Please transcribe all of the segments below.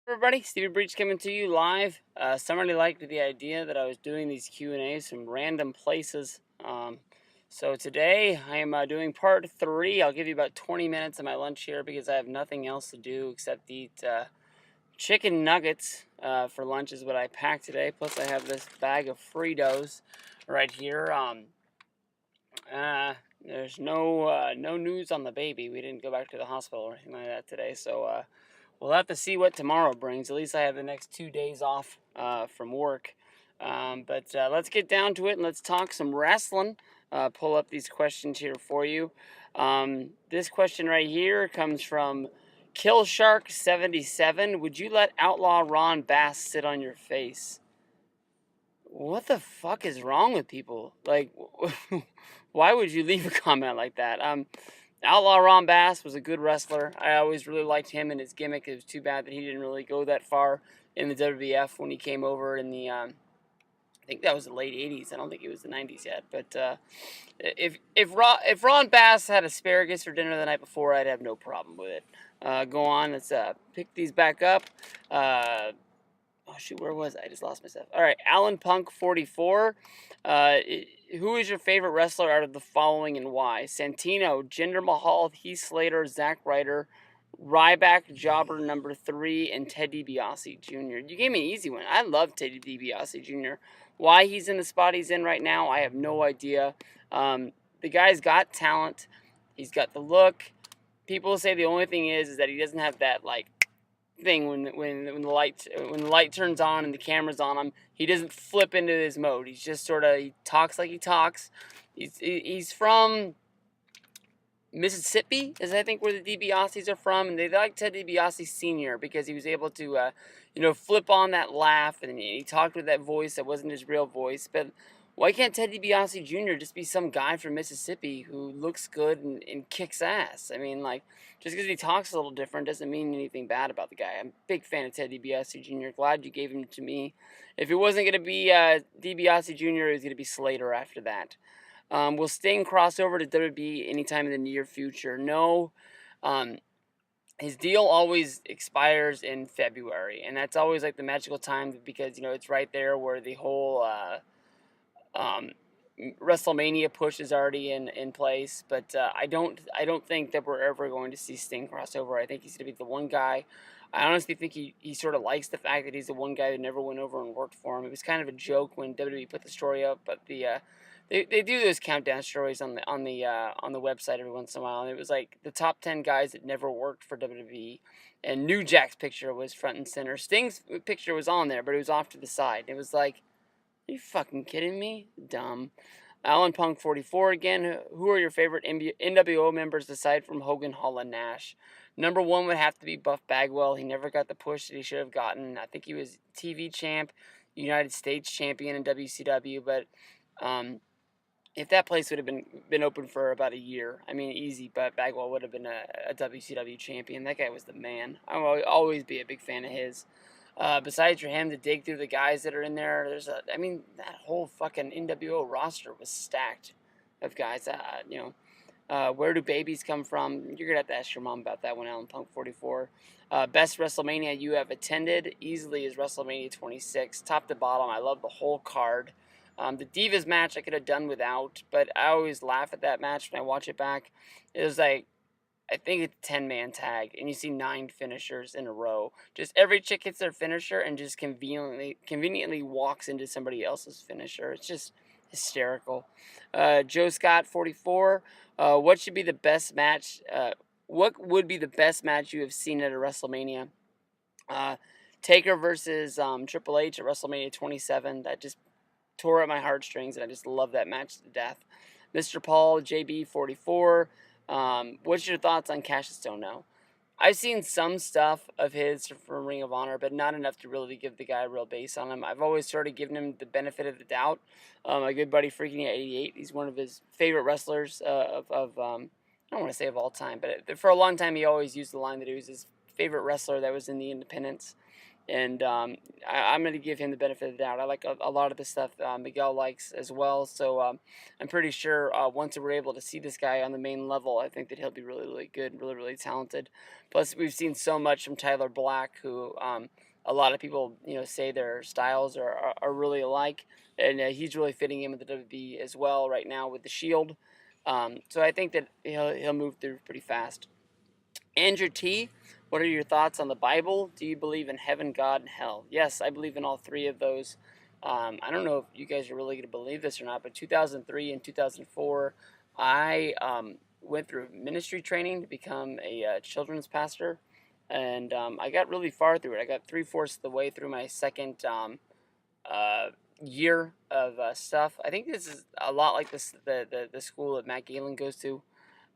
Everybody, Steviebreech coming to you live. Somebody liked the idea that I was doing these Q&As from random places. So today I am doing part 3. I'll give you about 20 minutes of my lunch here because I have nothing else to do except eat chicken nuggets for lunch is what I packed today. Plus I have this bag of Fritos right here. Uh, there's no news on the baby. We didn't go back to the hospital or anything like that today, so we'll have to see what tomorrow brings. At least I have the next 2 days off from work. But let's get down to it and let's talk some wrestling. Pull up these questions here for you. This question right here comes from Killshark77. Would you let Outlaw Ron Bass sit on your face? What the fuck is wrong with people? Like, why would you leave a comment like that? Outlaw Ron Bass was a good wrestler. I always really liked him and his gimmick. It was too bad that he didn't really go that far in the WWF when he came over in the, I think that was the late '80s. I don't think it was the '90s yet. But if Ron Bass had asparagus for dinner the night before, I'd have no problem with it. Go on, let's pick these back up. Oh shoot, where was I? I just lost myself. All right, Alan Punk 44. Who is your favorite wrestler out of the following and why? Santino, Jinder Mahal, Heath Slater, Zack Ryder, Ryback, Jobber number 3, and Ted DiBiase Jr. You gave me an easy one. I love Ted DiBiase Jr. Why he's in the spot he's in right now, I have no idea. The guy's got talent. He's got the look. People say the only thing is that he doesn't have that like thing when the light turns on and the camera's on him. He doesn't flip into his mode. He's just sort of, he talks like he talks. He's from Mississippi, is I think where the DiBiases are from, and they like Ted DiBiase Sr. because he was able to flip on that laugh, and he talked with that voice that wasn't his real voice. But why can't Ted DiBiase Jr. just be some guy from Mississippi who looks good and kicks ass? I mean, like, just because he talks a little different doesn't mean anything bad about the guy. I'm a big fan of Ted DiBiase Jr. Glad you gave him to me. If it wasn't going to be DiBiase Jr., it was going to be Slater after that. Will Sting cross over to WWE anytime in the near future? No. His deal always expires in February, and that's always like the magical time because it's right there where the whole WrestleMania push is already in place. But I don't think that we're ever going to see Sting crossover. I think he's going to be the one guy. I honestly think he sort of likes the fact that he's the one guy that never went over and worked for him. It was kind of a joke when WWE put the story up, but they do those countdown stories on the website every once in a while, and it was like the top 10 guys that never worked for WWE, and New Jack's picture was front and center. Sting's picture was on there, but it was off to the side. It was like, are you fucking kidding me? Dumb. Alan Punk 44 again. Who are your favorite NWO members aside from Hogan, Hall, and Nash? Number 1 would have to be Buff Bagwell. He never got the push that he should have gotten. I think he was TV champ, United States champion in WCW, but if that place would have been open for about a year, I mean, easy, but Bagwell would have been a WCW champion. That guy was the man. I will always be a big fan of his. Besides for him to dig through the guys that are in there, that whole fucking NWO roster was stacked of guys. Where do babies come from? You're going to have to ask your mom about that one, Alan Punk 44. Best WrestleMania you have attended easily is WrestleMania 26. Top to bottom, I love the whole card. The Divas match I could have done without, but I always laugh at that match when I watch it back. It was like, I think it's a 10-man tag, and you see 9 finishers in a row. Just every chick hits their finisher and just conveniently walks into somebody else's finisher. It's just hysterical. Joe Scott 44. What should be the best match? What would be the best match you have seen at a WrestleMania? Taker versus Triple H at WrestleMania 27. That just tore at my heartstrings, and I just love that match to death. Mr. Paul JB 44. What's your thoughts on Cassius Stone now? I've seen some stuff of his from Ring of Honor, but not enough to really give the guy a real base on him. I've always sort of given him the benefit of the doubt. My good buddy Freaking at 88, he's one of his favorite wrestlers I don't want to say of all time, but for a long time he always used the line that he was his favorite wrestler that was in the independents. And I'm going to give him the benefit of the doubt. I like a lot of the stuff Miguel likes as well. So I'm pretty sure once we're able to see this guy on the main level, I think that he'll be really, really good, really, really talented. Plus, we've seen so much from Tyler Black, who a lot of people say their styles are really alike, and he's really fitting in with the WWE as well right now with the Shield. So I think that he'll move through pretty fast. Andrew T, what are your thoughts on the Bible? Do you believe in heaven, God, and hell? Yes, I believe in all three of those. I don't know if you guys are really going to believe this or not, but 2003 and 2004, I went through ministry training to become a children's pastor, and I got really far through it. I got 3/4 of the way through my second uh, year of stuff. I think this is a lot like the school that Matt Galen goes to.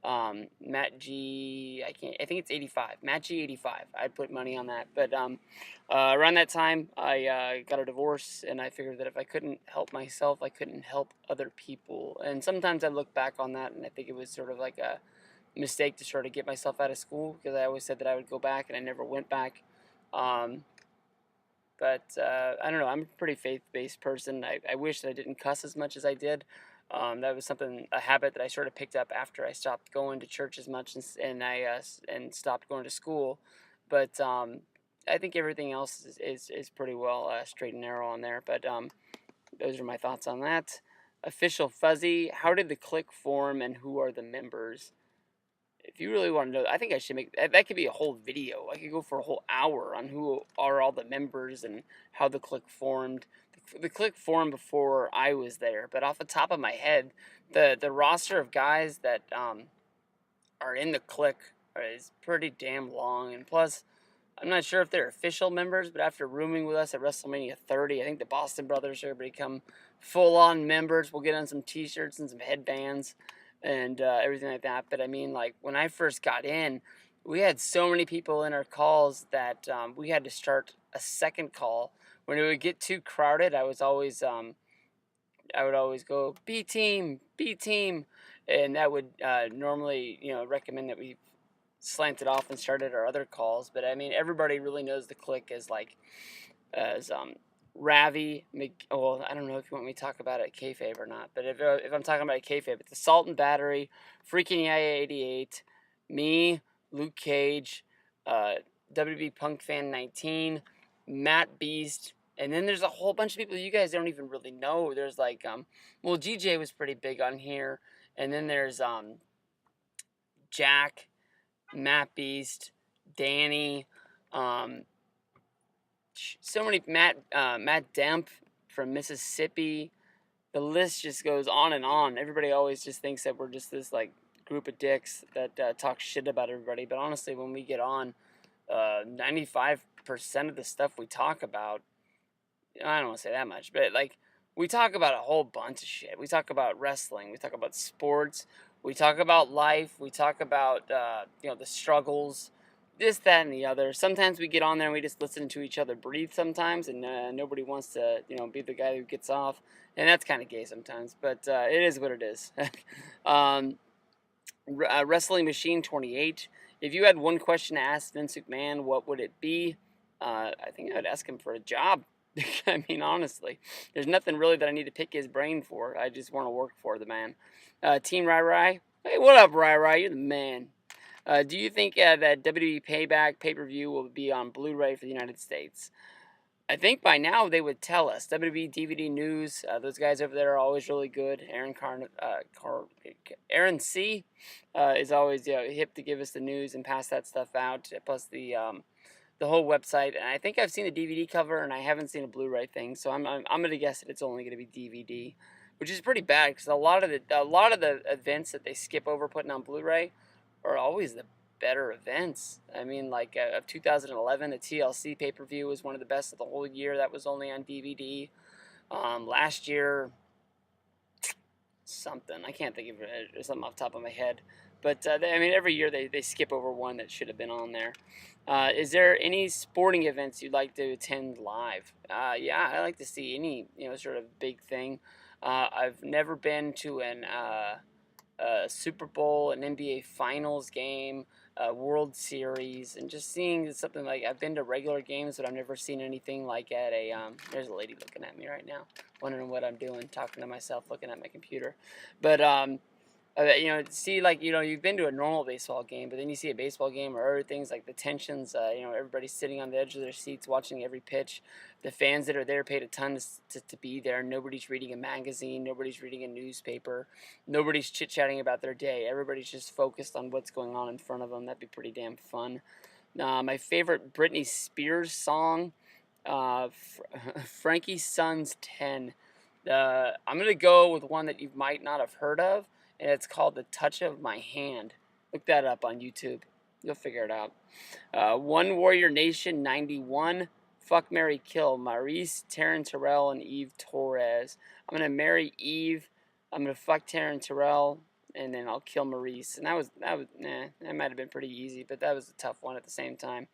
Matt G, I can't. I think it's 85. Matt G 85. I'd put money on that. But around that time, I got a divorce, and I figured that if I couldn't help myself, I couldn't help other people. And sometimes I look back on that, and I think it was sort of like a mistake to sort of get myself out of school, because I always said that I would go back, and I never went back. Um, but I don't know. I'm a pretty faith-based person. I wish that I didn't cuss as much as I did. That was a habit that I sort of picked up after I stopped going to church as much, and stopped going to school. But I think everything else is pretty well straight and narrow on there. But those are my thoughts on that. Official Fuzzy, how did the clique form, and who are the members? If you really want to know, I think I should make that could be a whole video. I could go for a whole hour on who are all the members and how the clique formed. The clique formed before I was there, but off the top of my head, the roster of guys that are in the clique is pretty damn long. And plus, I'm not sure if they're official members, but after rooming with us at WrestleMania 30, I think the Boston Brothers are going to become full-on members. We'll get on some T-shirts and some headbands and everything like that. But I mean, like, when I first got in, we had so many people in our calls that we had to start a second call. When it would get too crowded, I would always go B team, and that would normally recommend that we slanted off and started our other calls. But I mean, everybody really knows the clique as Ravi. Well, I don't know if you want me to talk about it kayfabe or not, but if I'm talking about it kayfabe, it's Assault and Battery, Freaking Yaya 88, me, Luke Cage, WB Punk Fan 19, Matt Beast. And then there's a whole bunch of people you guys don't even really know. There's like, well, GJ was pretty big on here. And then there's Jack, Matt Beast, Danny, um, so many Matt Demp from Mississippi. The list just goes on and on. Everybody always just thinks that we're just this like group of dicks that talk shit about everybody. But honestly, when we get on, 95% of the stuff we talk about, I don't want to say that much, but like we talk about a whole bunch of shit. We talk about wrestling. We talk about sports. We talk about life. We talk about the struggles, this, that, and the other. Sometimes we get on there and we just listen to each other breathe sometimes, and nobody wants to be the guy who gets off, and that's kind of gay sometimes. But it is what it is. um, Wrestling Machine 28. If you had one question to ask Vince McMahon, what would it be? I think I would ask him for a job. I mean, honestly, there's nothing really that I need to pick his brain for. I just want to work for the man. Team Rai Rai. Hey, what up, Rai Rai? You're the man. Do you think that WWE Payback pay-per-view will be on Blu-ray for the United States? I think by now they would tell us. WWE DVD News, those guys over there are always really good. Aaron C. Is always hip to give us the news and pass that stuff out. Plus the whole website, and I think I've seen a DVD cover, and I haven't seen a Blu-ray thing. So I'm gonna guess that it's only gonna be DVD, which is pretty bad because a lot of the events that they skip over putting on Blu-ray are always the better events. I mean, like of 2011, the TLC pay-per-view was one of the best of the whole year. That was only on DVD. Last year, something I can't think of it, something off the top of my head. But I mean, every year they skip over one that should have been on there. Is there any sporting events you'd like to attend live? Yeah, I like to see any sort of big thing. I've never been to a Super Bowl, an NBA Finals game. World Series, and just seeing something like I've been to regular games, but I've never seen anything like at a. There's a lady looking at me right now, wondering what I'm doing, talking to myself, looking at my computer, but see, like, you've been to a normal baseball game, but then you see a baseball game or other things like the tensions. Everybody's sitting on the edge of their seats watching every pitch. The fans that are there paid a ton to be there. Nobody's reading a magazine. Nobody's reading a newspaper. Nobody's chit-chatting about their day. Everybody's just focused on what's going on in front of them. That'd be pretty damn fun. My favorite Britney Spears song, Frankie Sun's 10. I'm going to go with one that you might not have heard of, and it's called The Touch of My Hand. Look that up on YouTube. You'll figure it out. One Warrior Nation 91. Fuck, Marry, Kill. Maurice, Taryn Terrell, and Eve Torres. I'm going to marry Eve. I'm going to fuck Taryn Terrell, and then I'll kill Maurice. And that might have been pretty easy, but that was a tough one at the same time.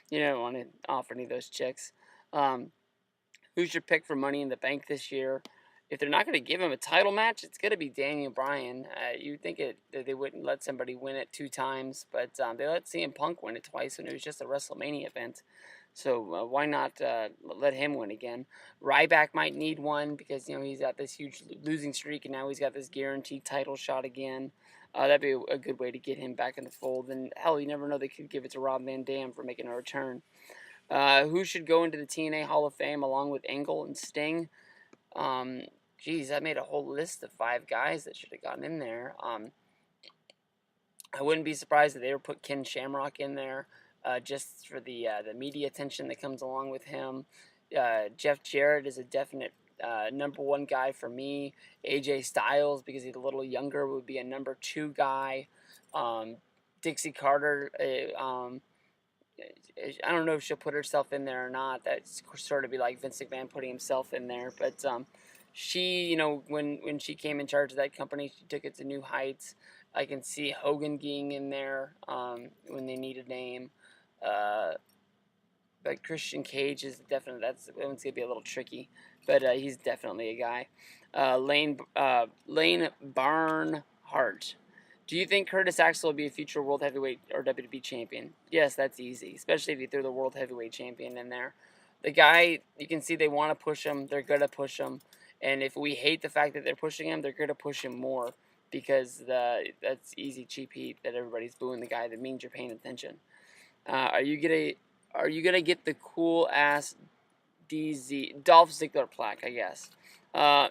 You don't want to offer any of those chicks. Who's your pick for Money in the Bank this year? If they're not going to give him a title match, it's going to be Daniel Bryan. You'd think that they wouldn't let somebody win it 2 times, but they let CM Punk win it twice when it was just a WrestleMania event. So why not let him win again? Ryback might need one because he's got this huge losing streak, and now he's got this guaranteed title shot again. That'd be a good way to get him back in the fold. And hell, you never know, they could give it to Rob Van Dam for making a return. Who should go into the TNA Hall of Fame along with Angle and Sting? Geez, I made a whole list of 5 guys that should have gotten in there. I wouldn't be surprised if they would put Ken Shamrock in there, just for the media attention that comes along with him. Jeff Jarrett is a definite number 1 guy for me. AJ Styles, because he's a little younger, would be a number 2 guy. Dixie Carter, I don't know if she'll put herself in there or not. That's sort of be like Vince McMahon putting himself in there. But she, when she came in charge of that company, she took it to new heights. I can see Hogan being in there when they need a name. But Christian Cage is definitely, that one's going to be a little tricky. But he's definitely a guy. Lane Barnhart. Do you think Curtis Axel will be a future World Heavyweight or WWE Champion? Yes, that's easy, especially if you throw the World Heavyweight Champion in there. The guy, you can see they want to push him. They're going to push him. And if we hate the fact that they're pushing him, they're going to push him more because that's easy, cheap heat that everybody's booing the guy. That means you're paying attention. Are you gonna get the cool ass Dolph Ziggler plaque? I guess.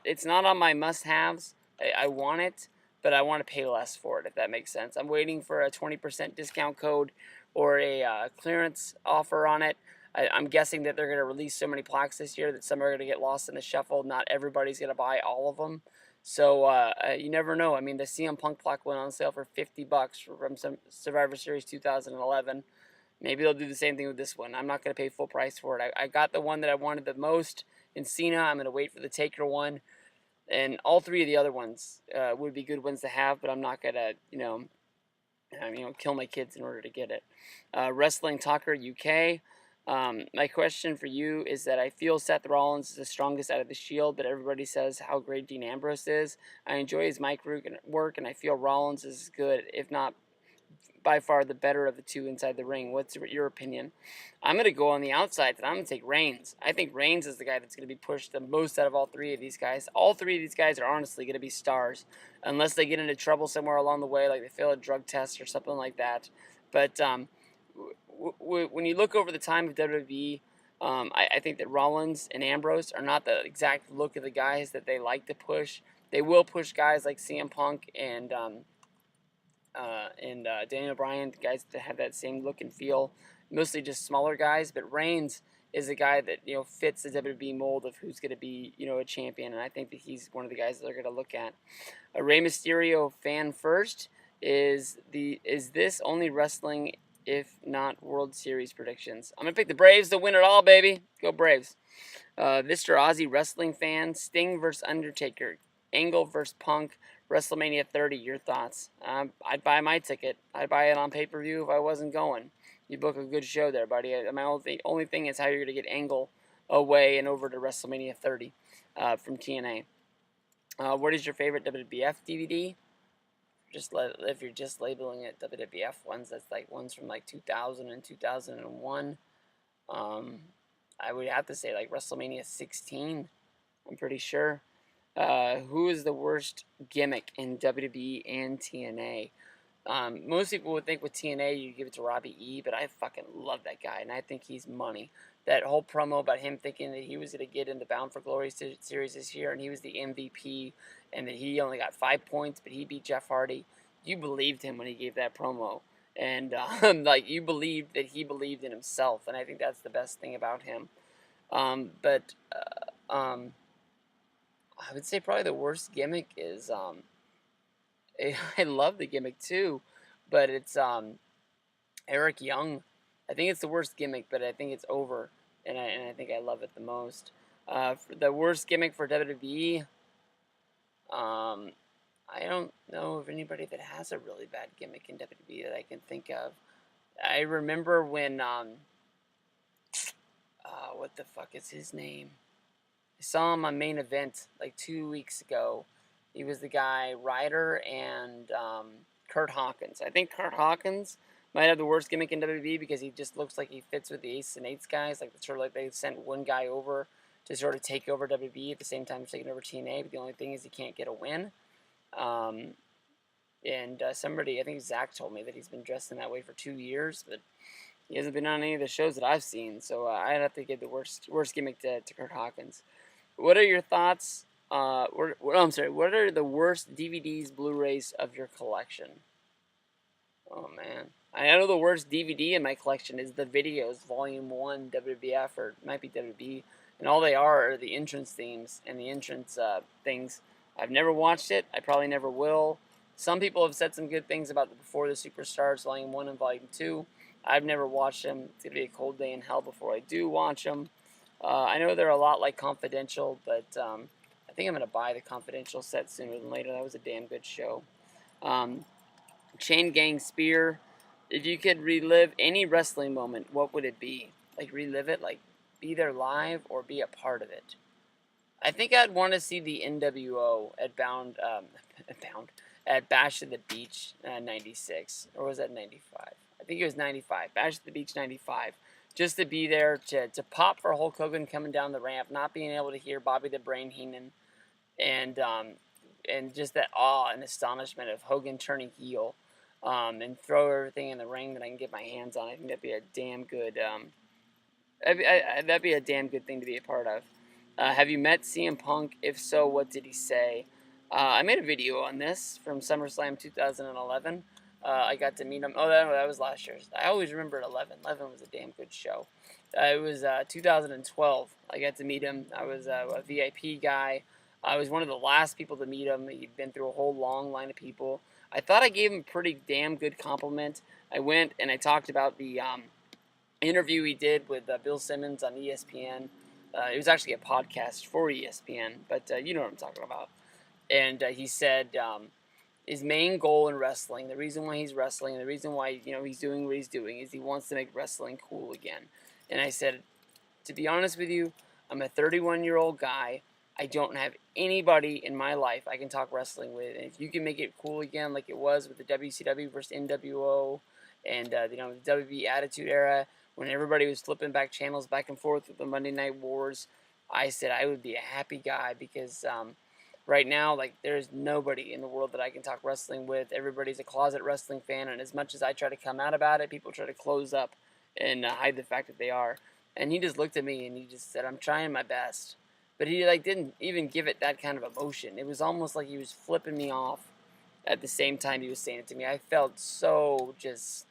It's not on my must-haves. I want it, but I want to pay less for it, if that makes sense. I'm waiting for a 20% discount code or a clearance offer on it. I'm guessing that they're going to release so many plaques this year that some are going to get lost in the shuffle. Not everybody's going to buy all of them. So you never know. I mean, the CM Punk plaque went on sale for $50 from some Survivor Series 2011. Maybe they'll do the same thing with this one. I'm not going to pay full price for it. I got the one that I wanted the most in Cena. I'm going to wait for the Taker one. And all 3 of the other ones would be good ones to have, but I'm not going to, kill my kids in order to get it. Wrestling Talker UK. My question for you is that I feel Seth Rollins is the strongest out of the Shield, but everybody says how great Dean Ambrose is. I enjoy his mic work, and I feel Rollins is good, if not by far the better of the 2 inside the ring. What's your opinion? I'm going to go on the outside, and I'm going to take Reigns. I think Reigns is the guy that's going to be pushed the most out of all 3 of these guys. All 3 of these guys are honestly going to be stars, unless they get into trouble somewhere along the way, like they fail a drug test or something like that. But when you look over the time of WWE, I think that Rollins and Ambrose are not the exact look of the guys that they like to push. They will push guys like CM Punk and Daniel Bryan, guys that have that same look and feel, mostly just smaller guys. But Reigns is a guy that fits the WWE mold of who's going to be a champion, and I think that he's one of the guys that they're going to look at. A Rey Mysterio fan first. Is this only wrestling, if not World Series predictions? I'm gonna pick the Braves to win it all, baby. Go Braves. Mr. Aussie wrestling fan. Sting versus Undertaker. Angle versus Punk. WrestleMania 30, your thoughts? I'd buy my ticket. I'd buy it on pay-per-view if I wasn't going. You book a good show there, buddy. My only thing is how you're going to get Angle away and over to WrestleMania 30 from TNA. What is your favorite WWF DVD? if you're just labeling it WWF ones, that's like ones from like 2000 and 2001. Um, I would have to say like WrestleMania 16. I'm pretty sure. Who is the worst gimmick in WWE and TNA? Most people would think with TNA you give it to Robbie E, but I fucking love that guy, and I think he's money. That whole promo about him thinking that he was going to get in the Bound for Glory series this year, and he was the MVP, and that he only got 5 points, but he beat Jeff Hardy. You believed him when he gave that promo, and like you believed that he believed in himself, and I think that's the best thing about him. But I would say probably the worst gimmick is I love the gimmick too, but it's Eric Young. I think it's the worst gimmick, but I think it's over, and I think I love it the most. For the worst gimmick for WWE, I don't know of anybody that has a really bad gimmick in WWE that I can think of. I remember when what the fuck is his name? I saw him on Main Event like 2 weeks ago. He was the guy, Ryder and Kurt Hawkins. I think Kurt Hawkins might have the worst gimmick in WWE because he just looks like he fits with the Ace and Eights guys. Like sort of like they sent one guy over to sort of take over WWE at the same time as taking over TNA. But the only thing is he can't get a win. And somebody, I think Zach told me that he's been dressing that way for 2 years, but he hasn't been on any of the shows that I've seen. So I'd have to give the worst gimmick to Kurt Hawkins. What are your thoughts? I'm sorry. What are the worst DVDs, Blu-rays of your collection? Oh man, I know the worst DVD in my collection is the videos, Volume 1, WWF, or it might be WB, and all they are the entrance themes and the entrance things. I've never watched it. I probably never will. Some people have said some good things about the Before the Superstars, Volume 1 and Volume 2. I've never watched them. It's going to be a cold day in hell before I do watch them. I know they're a lot like Confidential, but I think I'm going to buy the Confidential set sooner than later. That was a damn good show. Chain Gang Spear. If you could relive any wrestling moment, what would it be? Like relive it, like be there live or be a part of it? I think I'd want to see the NWO at at Bash at the Beach 96, or was that 95? I think it was 95. Bash at the Beach 95. Just to be there to pop for Hulk Hogan coming down the ramp, not being able to hear Bobby the Brain Heenan, and just that awe and astonishment of Hogan turning heel, and throw everything in the ring that I can get my hands on. I think that'd be a damn good that'd be a damn good thing to be a part of. Have you met CM Punk? If so, what did he say? I made a video on this from SummerSlam 2011. I got to meet him. Oh, that was last year. I always remember 11. 11 was a damn good show. It was 2012. I got to meet him. I was a VIP guy. I was one of the last people to meet him. He'd been through a whole long line of people. I thought I gave him a pretty damn good compliment. I went and I talked about the interview he did with Bill Simmons on ESPN. It was actually a podcast for ESPN, but you know what I'm talking about. And he said his main goal in wrestling, the reason why he's wrestling, the reason why he's doing what he's doing, is he wants to make wrestling cool again. And I said, to be honest with you, I'm a 31-year-old guy. I don't have anybody in my life I can talk wrestling with. And if you can make it cool again, like it was with the WCW versus NWO, and the WB Attitude Era, when everybody was flipping back channels back and forth with the Monday Night Wars, I said I would be a happy guy because right now, like, there's nobody in the world that I can talk wrestling with. Everybody's a closet wrestling fan, and as much as I try to come out about it, people try to close up and hide the fact that they are. And he just looked at me and he just said, "I'm trying my best." But he didn't even give it that kind of emotion. It was almost like he was flipping me off at the same time he was saying it to me. I felt so just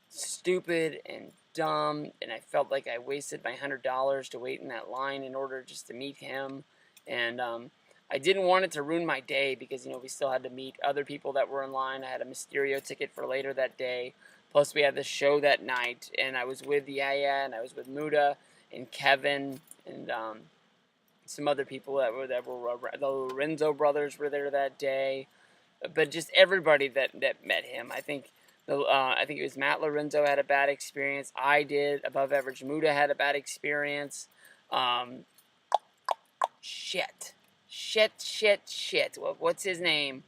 stupid and dumb, and I felt like I wasted my $100 to wait in that line in order just to meet him. And I didn't want it to ruin my day because we still had to meet other people that were in line. I had a Mysterio ticket for later that day. Plus we had the show that night, and I was with Yaya, and I was with Muda and Kevin and some other people that were the Lorenzo brothers were there that day, but just everybody that met him. I think it was Matt Lorenzo had a bad experience. I did. Above Average Muda had a bad experience. Shit. What's his name?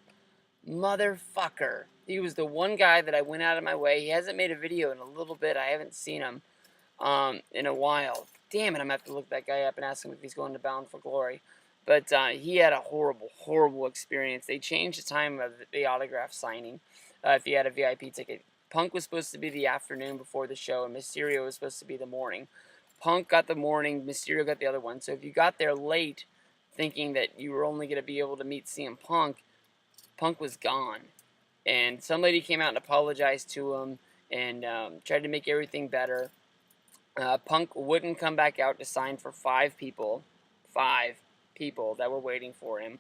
Motherfucker. He was the one guy that I went out of my way. He hasn't made a video in a little bit. I haven't seen him in a while. Damn it, I'm going to have to look that guy up and ask him if he's going to Bound for Glory. But he had a horrible, horrible experience. They changed the time of the autograph signing if you had a VIP ticket. Punk was supposed to be the afternoon before the show, and Mysterio was supposed to be the morning. Punk got the morning, Mysterio got the other one. So if you got there late thinking that you were only going to be able to meet CM Punk, Punk was gone. And some lady came out and apologized to him and tried to make everything better. Punk wouldn't come back out to sign for five people that were waiting for him.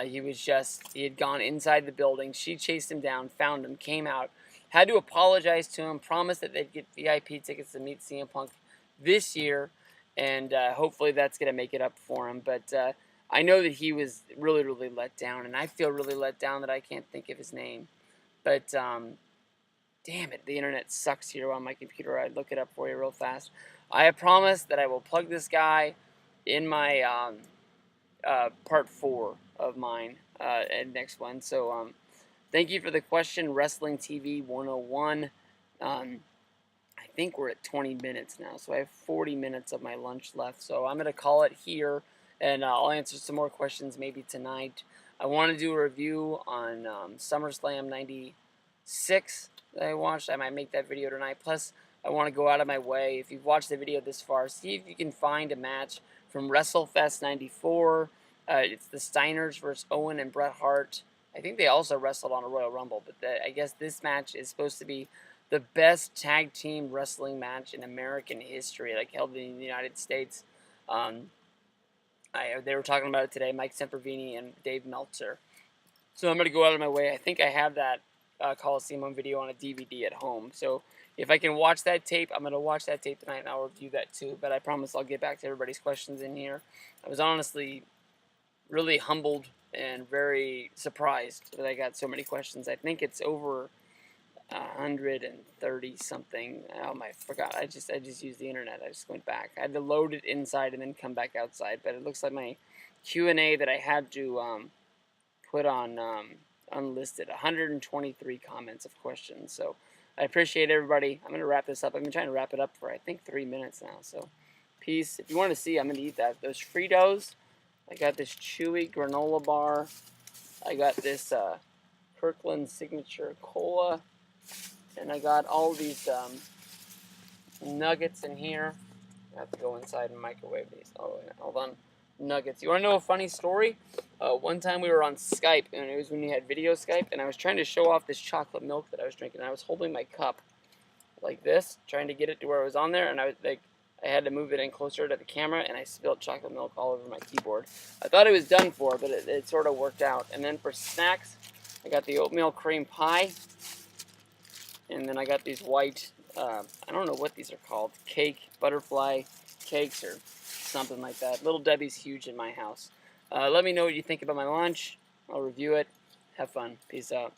He had gone inside the building. She chased him down, found him, came out, had to apologize to him, promised that they'd get VIP tickets to meet CM Punk this year, and hopefully that's going to make it up for him. But I know that he was really, really let down, and I feel really let down that I can't think of his name. But damn it, the internet sucks here on my computer. I'd look it up for you real fast. I have promised that I will plug this guy in my part 4 of mine and next one. So thank you for the question, Wrestling TV 101. I think we're at 20 minutes now, so I have 40 minutes of my lunch left. So I'm going to call it here, and I'll answer some more questions maybe tonight. I want to do a review on SummerSlam 96 that I watched. I might make that video tonight. Plus, I want to go out of my way. If you've watched the video this far, see if you can find a match from WrestleFest 94. It's the Steiners versus Owen and Bret Hart. I think they also wrestled on a Royal Rumble, but I guess this match is supposed to be the best tag team wrestling match in American history, like held in the United States. They were talking about it today, Mike Sempervini and Dave Meltzer. So I'm going to go out of my way. I think I have that Coliseum video on a DVD at home. So if I can watch that tape, I'm going to watch that tape tonight and I'll review that too. But I promise I'll get back to everybody's questions in here. I was honestly really humbled and very surprised that I got so many questions. I think it's over 130 something. I forgot. I just used the internet. I just went back. I had to load it inside and then come back outside. But it looks like my Q&A that I had to put on unlisted. 123 comments of questions. So I appreciate everybody. I'm going to wrap this up. I've been trying to wrap it up for I think 3 minutes now. So peace. If you want to see, I'm going to eat that. Those Fritos. I got this chewy granola bar. I got this Kirkland Signature Cola. And I got all these nuggets in here. I have to go inside and microwave these. Oh, yeah, hold on. Nuggets. You want to know a funny story? One time we were on Skype, and it was when you had video Skype, and I was trying to show off this chocolate milk that I was drinking. I was holding my cup like this, trying to get it to where it was on there, and I had to move it in closer to the camera, and I spilled chocolate milk all over my keyboard. I thought it was done for, but it sort of worked out. And then for snacks, I got the oatmeal cream pie. And then I got these white, I don't know what these are called, butterfly cakes or something like that. Little Debbie's huge in my house. Let me know what you think about my lunch. I'll review it. Have fun. Peace out.